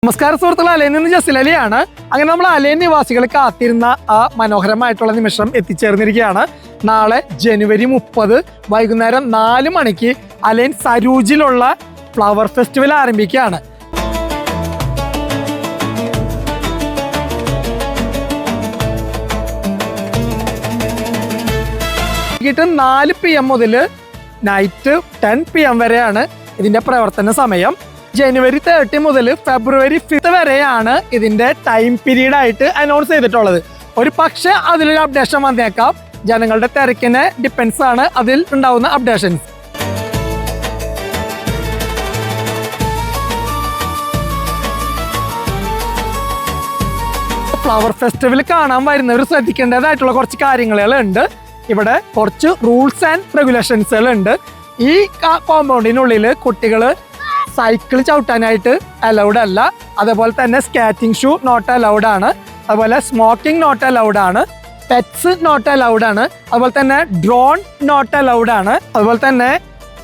നമസ്കാരം സുഹൃത്തുക്കളെ, അലയിൽ നിന്ന് ജസിലലിയാണ്. അങ്ങനെ നമ്മൾ അലൈൻ നിവാസികൾ കാത്തിരുന്ന ആ മനോഹരമായിട്ടുള്ള നിമിഷം എത്തിച്ചേർന്നിരിക്കുകയാണ്. നാളെ ജനുവരി 30 വൈകുന്നേരം 4 മണിക്ക് അലൈൻ സരൂജിലുള്ള ഫ്ലവർ ഫെസ്റ്റിവൽ ആരംഭിക്കുകയാണ്. വൈകിട്ട് 4 PM മുതൽ നൈറ്റ് 10 PM വരെയാണ് ഇതിന്റെ പ്രവർത്തന സമയം. ജനുവരി 30 മുതൽ ഫെബ്രുവരി 5 വരെയാണ് ഇതിന്റെ ടൈം പീരീഡ് ആയിട്ട് അനൗൺസ് ചെയ്തിട്ടുള്ളത്. ഒരു പക്ഷേ അതിലൊരു അപ്ഡേഷൻ വന്നേക്കാം. ജനങ്ങളുടെ തിരക്കിനെ ഡിപ്പെൻസ് ആണ് അതിൽ ഉണ്ടാവുന്ന അപ്ഡേഷൻസ്. ഫ്ലവർ ഫെസ്റ്റിവൽ കാണാൻ വരുന്നവർ ശ്രദ്ധിക്കേണ്ടതായിട്ടുള്ള കുറച്ച് കാര്യങ്ങളുണ്ട്. ഇവിടെ കുറച്ച് റൂൾസ് ആൻഡ് റെഗുലേഷൻസുകൾ ഉണ്ട്. ഈ കോമ്പൗണ്ടിനുള്ളിൽ കുട്ടികൾ സൈക്കിൾ ചവിട്ടാനായിട്ട് അലൗഡ് അല്ല. അതുപോലെ തന്നെ സ്കാറ്റിംഗ് ഷൂ നോട്ട് അലൗഡ് ആണ്. അതുപോലെ സ്മോക്കിംഗ് നോട്ട് അലൗഡ് ആണ്. പെറ്റ്സ് നോട്ട് അലൗഡ് ആണ്. അതുപോലെ തന്നെ ഡ്രോൺ നോട്ട് അലൗഡ് ആണ്. അതുപോലെ തന്നെ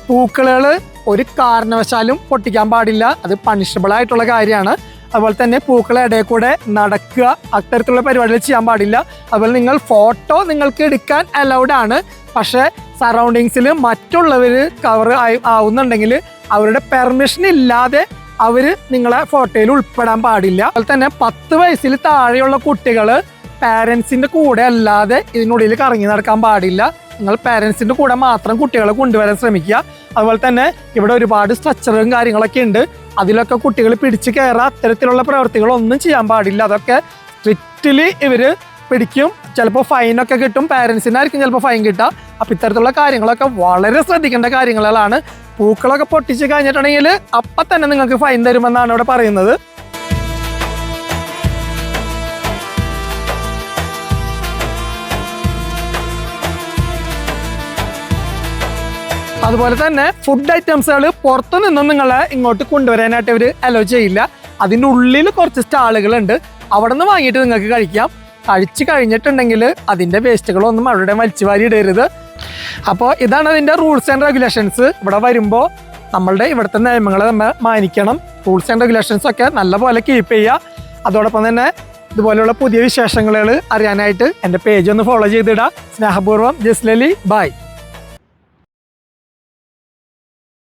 പൂക്കളുകൾ ഒരു കാരണവശാലും പൊട്ടിക്കാൻ പാടില്ല. അത് പണിഷബിൾ ആയിട്ടുള്ള കാര്യമാണ്. അതുപോലെ തന്നെ പൂക്കളെ ഇടയിൽ കൂടെ നടക്കുക, അത്തരത്തിലുള്ള പരിപാടികൾ ചെയ്യാൻ പാടില്ല. അതുപോലെ നിങ്ങൾ ഫോട്ടോ നിങ്ങൾക്ക് എടുക്കാൻ അലൗഡ് ആണ്. പക്ഷേ സറൗണ്ടിങ്സിൽ മറ്റുള്ളവർ കവർ ആവുന്നുണ്ടെങ്കിൽ അവരുടെ പെർമിഷൻ ഇല്ലാതെ അവർ നിങ്ങളെ ഫോട്ടോയിൽ ഉൾപ്പെടാൻ പാടില്ല. അതുപോലെ തന്നെ 10 വയസ്സിൽ താഴെയുള്ള കുട്ടികൾ പാരൻസിൻ്റെ കൂടെ അല്ലാതെ ഇതിനുള്ളിൽ കറങ്ങി നടക്കാൻ പാടില്ല. നിങ്ങൾ പാരൻസിൻ്റെ കൂടെ മാത്രം കുട്ടികളെ കൊണ്ടുവരാൻ ശ്രമിക്കുക. അതുപോലെ തന്നെ ഇവിടെ ഒരുപാട് സ്ട്രക്ചറും കാര്യങ്ങളൊക്കെ ഉണ്ട്. അതിലൊക്കെ കുട്ടികൾ പിടിച്ച് കയറുക, അത്തരത്തിലുള്ള പ്രവൃത്തികളൊന്നും ചെയ്യാൻ പാടില്ല. അതൊക്കെ സ്ട്രിക്റ്റ്ലി ഇവർ പിടിക്കും. ചിലപ്പോൾ ഫൈനൊക്കെ കിട്ടും. പാരൻസിനായിരിക്കും ചിലപ്പോൾ ഫൈൻ കിട്ടുക. അപ്പം ഇത്തരത്തിലുള്ള കാര്യങ്ങളൊക്കെ വളരെ ശ്രദ്ധിക്കേണ്ട കാര്യങ്ങളാണ്. പൂക്കളൊക്കെ പൊട്ടിച്ച് കഴിഞ്ഞിട്ടുണ്ടെങ്കിൽ അപ്പം തന്നെ നിങ്ങൾക്ക് ഫൈൻ തരുമെന്നാണ് ഇവിടെ പറയുന്നത്. അതുപോലെ തന്നെ ഫുഡ് ഐറ്റംസുകൾ പുറത്തു നിന്നും നിങ്ങളെ ഇങ്ങോട്ട് കൊണ്ടുവരാനായിട്ട് ഇവർ അലോ ചെയ്യില്ല. അതിൻ്റെ ഉള്ളിൽ കുറച്ച് സ്റ്റാളുകളുണ്ട്. അവിടെ നിന്ന് വാങ്ങിയിട്ട് നിങ്ങൾക്ക് കഴിക്കാം. കഴിച്ച് കഴിഞ്ഞിട്ടുണ്ടെങ്കിൽ അതിൻ്റെ വേസ്റ്റുകളൊന്നും അവിടെ വലിച്ചു വാരി ഇടരുത്. അപ്പോൾ ഇതാണ് അതിൻ്റെ റൂൾസ് ആൻഡ് റെഗുലേഷൻസ്. ഇവിടെ വരുമ്പോൾ നമ്മളുടെ ഇവിടുത്തെ നിയമങ്ങളെ നമ്മൾ മാനിക്കണം. റൂൾസ് ആൻഡ് റെഗുലേഷൻസ് ഒക്കെ നല്ലപോലെ കീപ്പ് ചെയ്യുക. അതോടൊപ്പം തന്നെ ഇതുപോലെയുള്ള പുതിയ വിശേഷങ്ങൾ അറിയാനായിട്ട് എൻ്റെ പേജ് ഒന്ന് ഫോളോ ചെയ്തിടുക. സ്നേഹപൂർവ്വം ജസ്ലലി. ബൈ.